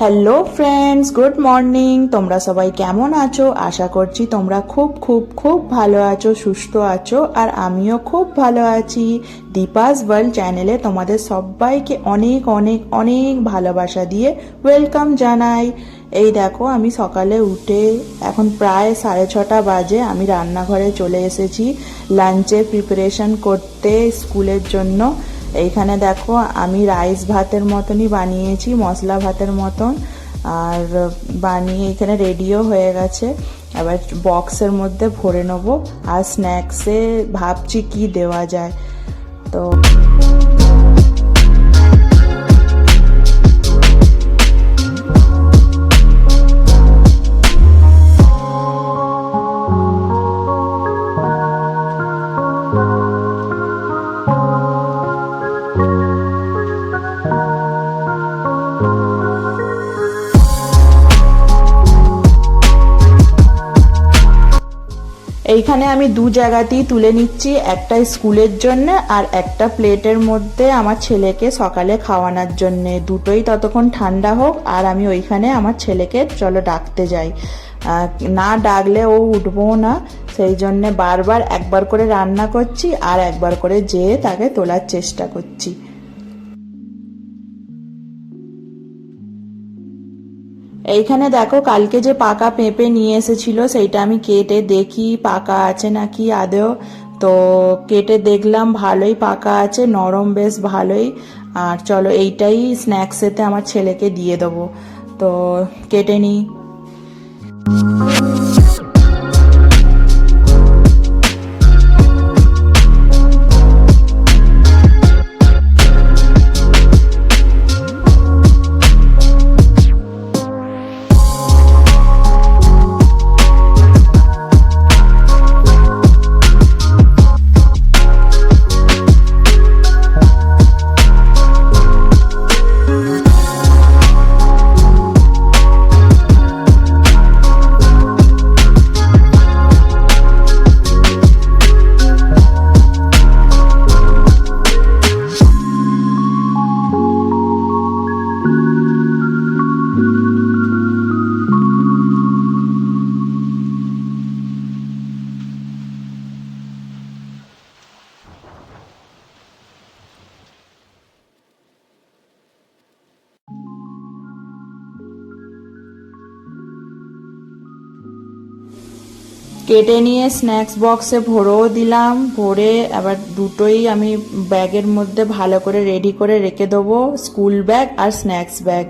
Hello friends, good morning. তোমরা সবাই কেমন আছো? আশা করছি তোমরা খুব খুব খুব ভালো আছো, সুস্থ আছো, আর আমিও খুব ভালো আছি। দীপাস ওয়ার্ল্ড চ্যানেলে তোমাদের সবাইকে অনেক অনেক অনেক ভালোবাসা দিয়ে ওয়েলকাম জানাই। এই দেখো, আমি সকালে উঠে এখন প্রায় 6:30 বাজে আমি রান্নাঘরে চলে এসেছি লাঞ্চের প্রিপারেশন করতে স্কুলের জন্য। এইখানে দেখো, আমি রাইস ভাতের মতনই বানিয়েছি, মশলা ভাতের মতন, আর বানিয়ে এখানে রেডিও হয়ে গেছে। এবার বক্সের মধ্যে ভরে নেবো। আর স্ন্যাক্সে ভাবছি কি দেওয়া যায়। তো এইখানে আমি দু জায়গাতেই তুলে নিচ্ছি, একটা স্কুলের জন্য আর একটা প্লেটের মধ্যে আমার ছেলেকে সকালে খাওয়ানোর জন্যে। দুটোই ততক্ষণ ঠান্ডা হোক, আর আমি ওইখানে আমার ছেলেকে চলো ডাকতে যাই। না ডাকলে ও উঠবো না, সেই জন্যে বারবার একবার করে রান্না করছি আর একবার করে যেয়ে তাকে তোলার চেষ্টা করছি। এইখানে দেখো, কালকে যে পাকা পেঁপে নিয়ে এসেছিল সেইটা আমি কেটে দেখি পাকা আছে নাকি আদেও। তো কেটে দেখলাম ভালোই পাকা আছে, নরম বেশ ভালোই। আর চলো এইটাই স্ন্যাক্সেতে আমার ছেলেকে দিয়ে দেবো। তো কেটে নিই। কেটে নিয়ে স্ন্যাক্স বক্সে ভরেও দিলাম। ভরে আবার দুটোই আমি ব্যাগের মধ্যে ভালো করে রেডি করে রেখে দেবো, স্কুল ব্যাগ আর স্ন্যাক্স ব্যাগ।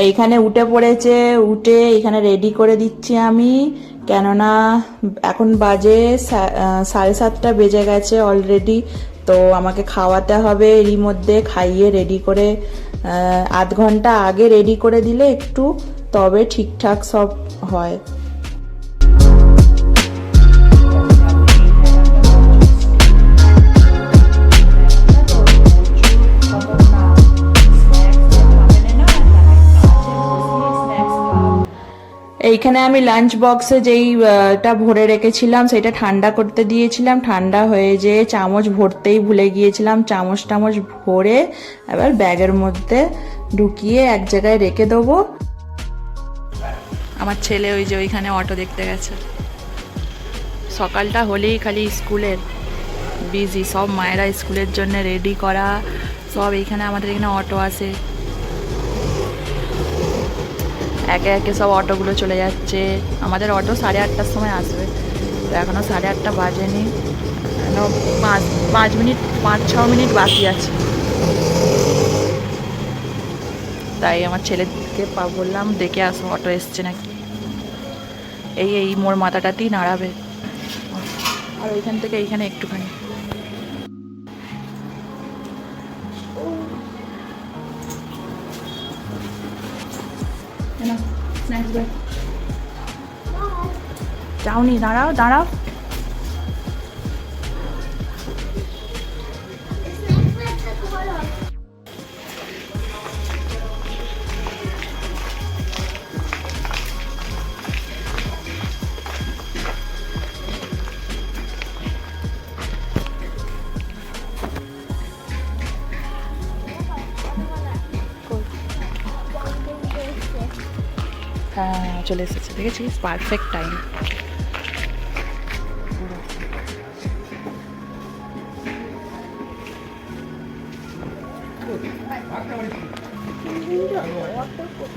এইখানে উঠে পড়েছে, উঠে এখানে রেডি করে দিচ্ছি আমি, কেননা এখন বাজে 7:30 বেজে গেছে অলরেডি। তো আমাকে খাওয়াতে হবে, এরই মধ্যে খাইয়ে রেডি করে আধ ঘন্টা আগে রেডি করে দিলে একটু তবে ঠিকঠাক সব হয়। এইখানে আমি লাঞ্চ বক্সে যেইটা ভরে রেখেছিলাম সেটা ঠান্ডা করতে দিয়েছিলাম। ঠান্ডা হয়ে যেয়ে চামচ ভরতেই ভুলে গিয়েছিলাম, চামচ টামচ ভরে এবার ব্যাগের মধ্যে ঢুকিয়ে এক জায়গায় রেখে দেবো। আমার ছেলে ওই যে ওইখানে অটো দেখতে গেছে। সকালটা হলেই খালি স্কুলের বিজি, সব মায়েরা স্কুলের জন্য রেডি করা সব। এইখানে আমাদের এখানে অটো আসে, একে একে সব অটোগুলো চলে যাচ্ছে। আমাদের অটো 8:30টার সময় আসবে, তো এখনও 8:30 বাজেনি, এখনও 5-6 মিনিট বাকি আছে। তাই আমার ছেলেকে বললাম দেখে আসো অটো এসছে নাকি। এই মোর মাথাটাতেই নাড়াবে, আর ওইখান থেকে এইখানে একটুখানি। যাওনি, দাঁড়াও দাঁড়াও। হ্যাঁ চলে এসেছে, দেখেছিস, পারফেক্ট টাইম।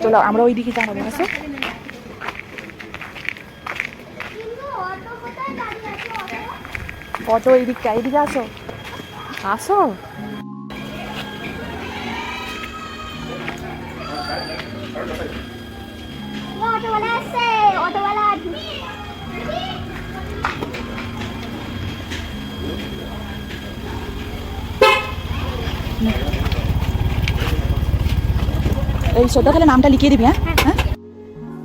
চলো আমরা ওই দিকে যাবো, আসো। অটো এইদিকটা, এইদিকে আসো, আসো। অটোওয়ালা আসছে, অটোওয়ালা। এই শ্রদ্ধা তাহলে নামটা লিখিয়ে দিবি। হ্যাঁ হ্যাঁ।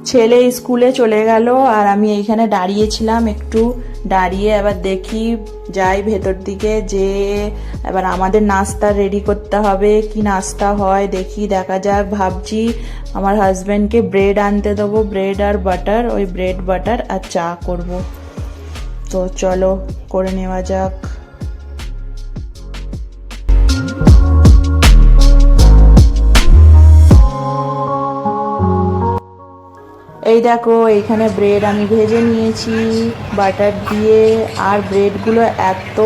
ছেলে স্কুলে চলে গেল আর আমি এইখানে দাঁড়িয়েছিলাম একটু, দাঁড়িয়ে এবার দেখি যাই ভেতর দিকে, যে এবার আমাদের নাস্তা রেডি করতে হবে, কি নাস্তা হয় দেখি, দেখা যাক। ভাবছি আমার হাজব্যান্ডকে ব্রেড আনতে দেবো, ব্রেড আর বাটার, ওই ব্রেড বাটার আর চা করব। তো চলো করে নেওয়া যাক। এই দেখো এইখানে ব্রেড আমি ভেজে নিয়েছি বাটার দিয়ে, আর ব্রেডগুলো এত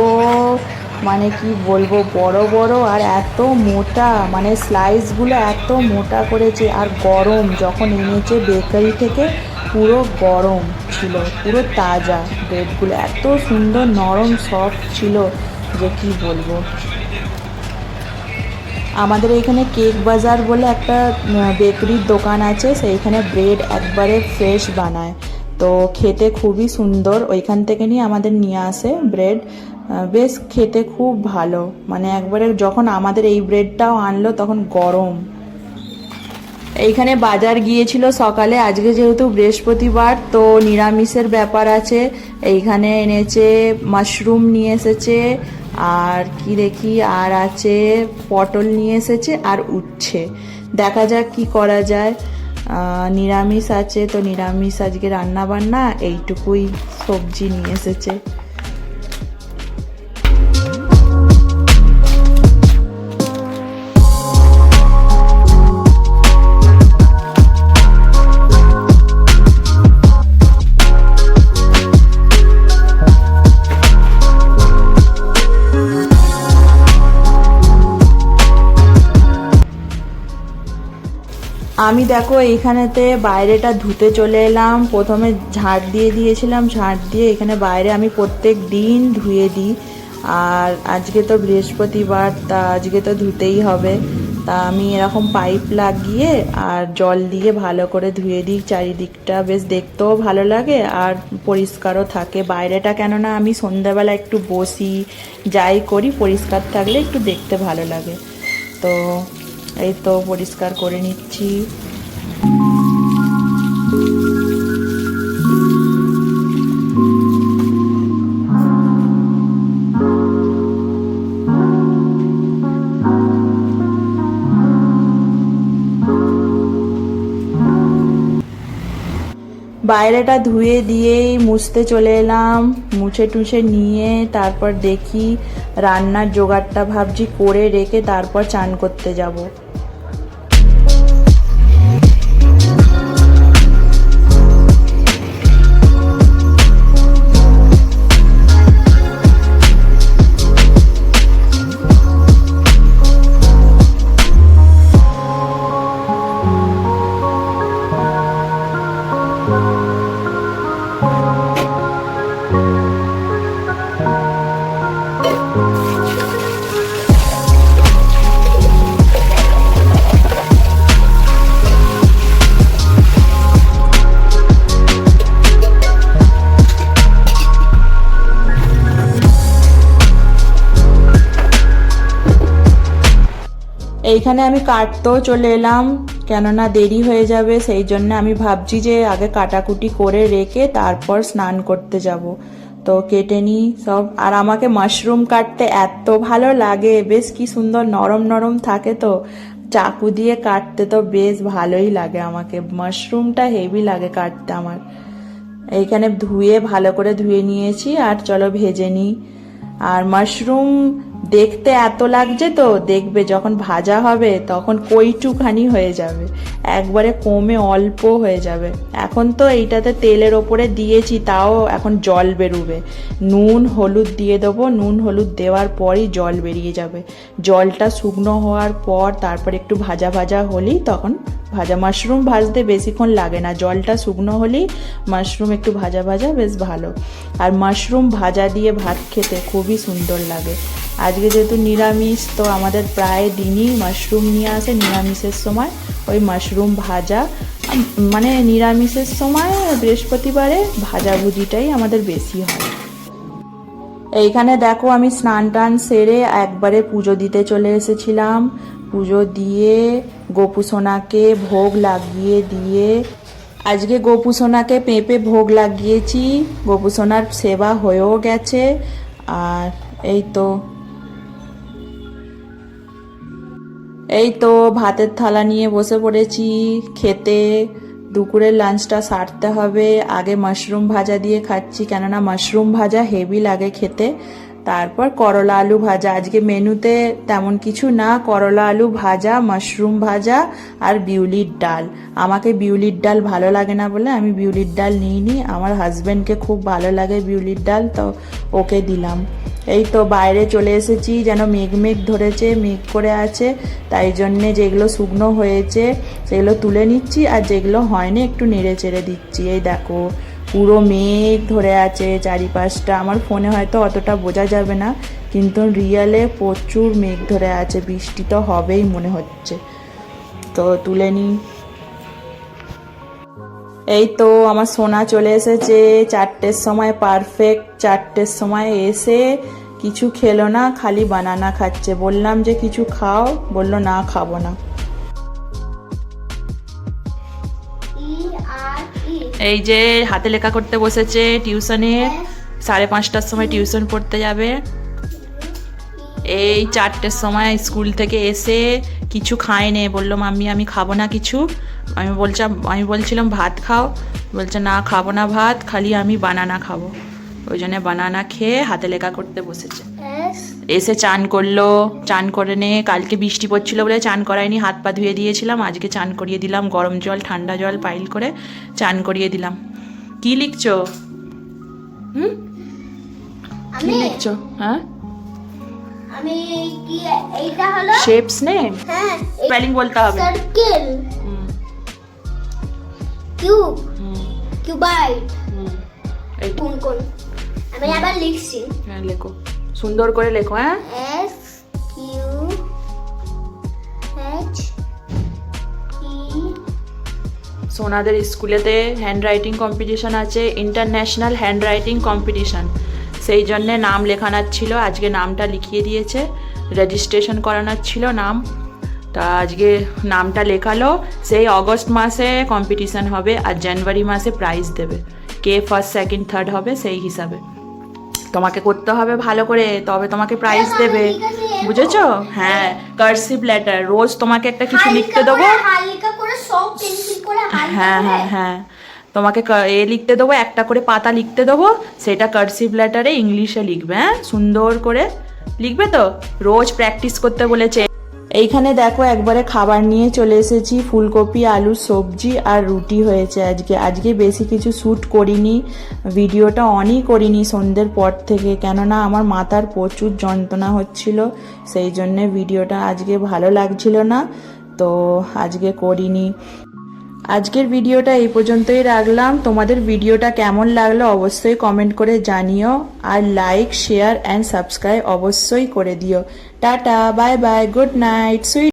মানে কি বলবো বড় বড় আর এত মোটা, মানে স্লাইসগুলো এত মোটা করেছে, আর গরম যখন এনেছে বেকারি থেকে পুরো গরম ছিল, পুরো তাজা ব্রেডগুলো, এত সুন্দর নরম সফট ছিল যে কি বলবো। আমাদের এইখানে কেক বাজার বলে একটা বেকারির দোকান আছে, সেইখানে ব্রেড একবারে ফ্রেশ বানায়, তো খেতে খুবই সুন্দর। ওইখান থেকে নিয়ে আমাদের নিয়ে আসে ব্রেড, বেশ খেতে খুব ভালো, মানে একবারে যখন আমাদের এই ব্রেডটাও আনলো তখন গরম। এইখানে বাজার গিয়েছিল সকালে, আজকে যেহেতু বৃহস্পতিবার তো নিরামিষের ব্যাপার আছে। এইখানে এনেছে মাশরুম নিয়ে এসেছে, আর কি দেখি আর আছে পটল নিয়ে এসেছে আর উচ্ছে, দেখা যাক কি করা যায়। নিরামিষ আছে তো নিরামিষ আজকে রান্না বান্না, এইটুকুই সবজি নিয়ে এসেছে। আমি দেখো এইখানেতে বাইরেটা ধুতে চলে এলাম, প্রথমে ঝাঁট দিয়ে দিয়েছিলাম, ঝাঁট দিয়ে এখানে বাইরে আমি প্রত্যেক দিন ধুয়ে দিই, আর আজকে তো বৃহস্পতিবার তা আজকে তো ধুতেই হবে, তা আমি এরকম পাইপ লাগিয়ে আর জল দিয়ে ভালো করে ধুয়ে দিই চারিদিকটা, বেশ দেখতেও ভালো লাগে আর পরিষ্কারও থাকে বাইরেটা, কেননা আমি সন্ধ্যাবেলা একটু বসি যাই করি, পরিষ্কার থাকলে একটু দেখতে ভালো লাগে। তো এই তো পরিষ্কার করে নিচ্ছি। বাইরেটা ধুয়ে দিয়েই মুছতে চলে এলাম, মুছে টুছে নিয়ে তারপর দেখি রান্নার জোগাড়টা ভাবছি করে রেখে তারপর চান করতে যাব। এইখানে আমি কাটতেও চলে এলাম, কেননা দেরি হয়ে যাবে, সেই জন্য আমি ভাবছি যে আগে কাটাকুটি করে রেখে তারপর স্নান করতে যাব। তো কেটে নিই সব, আর আমাকে মাশরুম কাটতে এত ভালো লাগে, বেশ কি সুন্দর নরম নরম থাকে, তো চাকু দিয়ে কাটতে তো বেশ ভালোই লাগে আমাকে, মাশরুমটা হেভি লাগে কাটতে আমার। এইখানে ধুয়ে ভালো করে ধুয়ে নিয়েছি, আর চলো ভেজে নিই। আর মাশরুম দেখতে এত লাগছে তো, দেখবে যখন ভাজা হবে তখন কইটুখানি হয়ে যাবে, একবারে কমে অল্প হয়ে যাবে। এখন তো এইটাতে তেলের ওপরে দিয়েছি, তাও এখন জল বেরোবে। নুন হলুদ দিয়ে দেবো, নুন হলুদ দেওয়ার পরই জল বেরিয়ে যাবে। জলটা শুকনো হওয়ার পর তারপর একটু ভাজা ভাজা হলেই তখন ভাজা, মাশরুম ভাজতে বেশিক্ষণ লাগে না, জলটা শুকনো হলেই মাশরুম একটু ভাজা ভাজা বেশ ভালো। আর মাশরুম ভাজা দিয়ে ভাত খেতে খুবই সুন্দর লাগে। আজকে যেহেতু নিরামিষ, তো আমাদের প্রায় দিনই মাশরুম নিয়ে আসে নিরামিষের সময়, ওই মাশরুম ভাজা, মানে নিরামিষের সময় বৃহস্পতিবারে ভাজাভুজিটাই আমাদের বেশি হয়। এইখানে দেখো আমি স্নান টান সেরে একবারে পুজো দিতে চলে এসেছিলাম। পুজো দিয়ে গোপু সোনাকে ভোগ লাগিয়ে দিয়ে, আজকে গোপু সোনাকে পেঁপে ভোগ লাগিয়েছি, গোপু সোনার সেবা হয়েও গেছে। আর এই তো ভাতের থালা নিয়ে বসে পড়েছি খেতে। দুপুরের লাঞ্চটা সারতে হবে, আগে মাশরুম ভাজা দিয়ে খাচ্ছি, কেননা মাশরুম ভাজা হেভি লাগে খেতে। তারপর করলা আলু ভাজা, আজকে মেনুতে তেমন কিছু না, করলা আলু ভাজা, মাশরুম ভাজা আর বিউলির ডাল। আমাকে বিউলির ডাল ভালো লাগে না বলে আমি বিউলির ডাল নিইনি, আমার হাজব্যান্ডকে খুব ভালো লাগে বিউলির ডাল, তো ওকে দিলাম। এই তো বাইরে চলে এসেছি, যেন মেঘ মেঘ ধরেছে, মেঘ করে আছে, তাই জন্যে যেগুলো শুকনো হয়েছে সেগুলো তুলে নিচ্ছি, আর যেগুলো হয়নি একটু নেড়ে চেড়ে দিচ্ছি। এই দেখো পুরো মেঘ ধরে আছে চারিপাশটা, আমার ফোনে হয়তো অতটা বোঝা যাবে না, কিন্তু রিয়েলে প্রচুর মেঘ ধরে আছে, বৃষ্টি তো হবেই মনে হচ্ছে। তো তুলে নিই। এই তো আমার সোনা চলে এসেছে 4টের সময়, পারফেক্ট 4টের সময় এসে কিছু খেলো না, খালি বানানা খাচ্ছে। বললাম যে কিছু খাও, বললো না খাবো না। এই যে হাতে লেখা করতে বসেছে টিউশনে, 5:30টার সময় টিউশন পড়তে যাবে। এই 4টের সময় স্কুল থেকে এসে কিছু খায়নি, বললো মাম্মি আমি খাবো না কিছু। আমি বলছিলাম ভাত খাও, বলছে না খাবো না ভাত, খালি আমি বানানা খাবো। ওই জন্য বানানা খেয়ে হাতে লেখা করতে বসেছে। এসে চান করলো, চান করে নে, কালকে বৃষ্টি পড়ছিল বলে চান করায়নি, হাত পা ধুয়ে দিয়েছিলাম, আজকে চান করিয়ে দিলাম, গরম জল ঠান্ডা জল পাইল করে চান করিয়ে দিলাম। কি লিখছো? কি লিখছো? হ্যাঁ আমি কি এইটা হলো শেপস নেম, হ্যাঁ স্পেলিং বলতে হবে। সার্কেল, কিউব, কিউবাইড, এই তো। কোন আমি আবার লিখছি। হ্যাঁ লেখো, সুন্দর করে লেখো। হ্যাঁ এস কিউ এইচ ই। সোনাদের স্কুলেতে হ্যান্ড রাইটিং কম্পিটিশন আছে, ইন্টারন্যাশনাল হ্যান্ড রাইটিং কম্পিটিশন, সেই জন্যে নাম লেখানোর ছিল, আজকে নামটা লিখিয়ে দিয়েছে। রেজিস্ট্রেশন করানোর ছিল নাম, তা আজকে নামটা লেখালো। সেই অগস্ট মাসে কম্পিটিশন হবে, আর জানুয়ারি মাসে প্রাইজ দেবে, কে ফার্স্ট সেকেন্ড থার্ড হবে সেই হিসাবে। তোমাকে করতে হবে ভালো করে, তবে তোমাকে প্রাইজ দেবে, বুঝেছো? হ্যাঁ কার্সিভ লেটার, রোজ তোমাকে একটা কিছু লিখতে দেবো। হালকা করে সব পেন্সিল করে হ্যাঁ হ্যাঁ হ্যাঁ, তোমাকে লিখতে দেবো, একটা করে পাতা লিখতে দেবো, সেটা কার্সিভ লেটারে ইংলিশে লিখবে। হ্যাঁ সুন্দর করে লিখবে, তো রোজ প্র্যাকটিস করতে বলেছে। এইখানে দেখো একবারে খাবার নিয়ে চলে এসেছি, ফুলকপি আলুর সবজি আর রুটি হয়েছে আজকে বেশি কিছু শ্যুট করিনি, ভিডিওটা অনই করিনি সন্ধ্যের পর থেকে, কেননা আমার মাথার প্রচুর যন্ত্রণা হচ্ছিল, সেই জন্যে ভিডিওটা আজকে ভালো লাগছিল না, তো আজকে করিনি। আজকের ভিডিওটা এই পর্যন্তই রাখলাম। তোমাদের ভিডিওটা কেমন লাগলো অবশ্যই কমেন্ট করে জানিও, আর লাইক শেয়ার অ্যান্ড সাবস্ক্রাইব অবশ্যই করে দিও। Tata, bye bye, good night, sweet.